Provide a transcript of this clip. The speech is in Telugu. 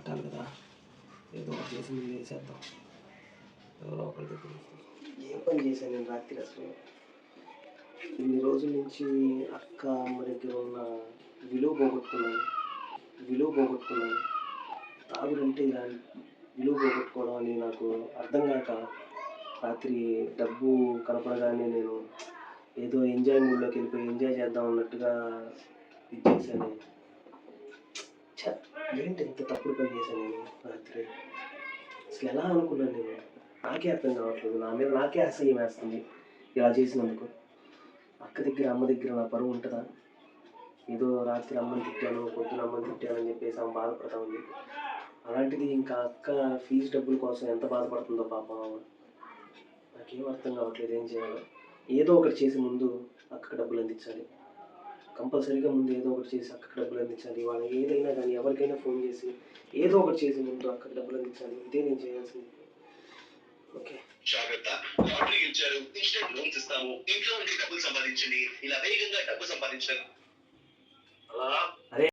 కట్టాలి కదా, ఏదో ఒకటి చేసి ముందు వేసేద్దాం. ఎవరో ఒకరి దగ్గర ఏ పని చేశాను నేను రాత్రి అసలు. ఇన్ని రోజుల నుంచి అక్క అమ్మ దగ్గర ఉన్న విలువ పోగొట్టుకున్నాను. తాగుడంటే ఇలా విలువ పోగొట్టుకోవడం అని నాకు అర్థం కాక రాత్రి డబ్బు కనపడగానే నేను ఏదో ఎంజాయ్ మూడ్లోకి వెళ్ళిపోయి ఎంజాయ్ చేద్దాం అన్నట్టుగా ఇచ్చేసాను. ఏంటి ఎంత తప్పుడు పని చేశాను నేను రాత్రి. అసలు ఎలా అనుకున్నాను నేను, నాకే అర్థం కావట్లేదు. నా మీద నాకే అసహ్యం వేస్తుంది ఇలా చేసినందుకు. అక్క దగ్గర అమ్మ దగ్గర నా పరువు ఉంటుందా? ఏదో రాత్రి అమ్మని తిట్టాను, పొద్దున అమ్మని తిట్టాను అని చెప్పేసి ఆమె బాధపడతా ఉంది. అలాంటిది ఇంకా అక్క ఫీజు డబ్బుల కోసం ఎంత బాధపడుతుందో పాపం. నాకేం అర్థం కావట్లేదు ఏం చేయాలో. ఏదో ఒకటి చేసి ముందు అక్కకి డబ్బులు అందించాలి. కంపల్సరీగా ముందు ఏదో ఒకటి చేసి అక్కకి డబ్బులు అందించాలి. వాళ్ళు ఏదైనా కానీ ఎవరికైనా ఫోన్ చేసి ఏదో ఒకటి చేసి ముందు అక్కకి డబ్బులు అందించాలి. ఇదే నేను చేయాల్సింది. ఓకే, జాగ్రత్త. లాటరీ గెలిచారు, ఇన్స్టెంట్ లోన్స్ ఇస్తాము, ఇంట్లో ఉండి డబ్బులు సంపాదించండి. ఇలా వేగంగా డబ్బు సంపాదించడం అలా. అరే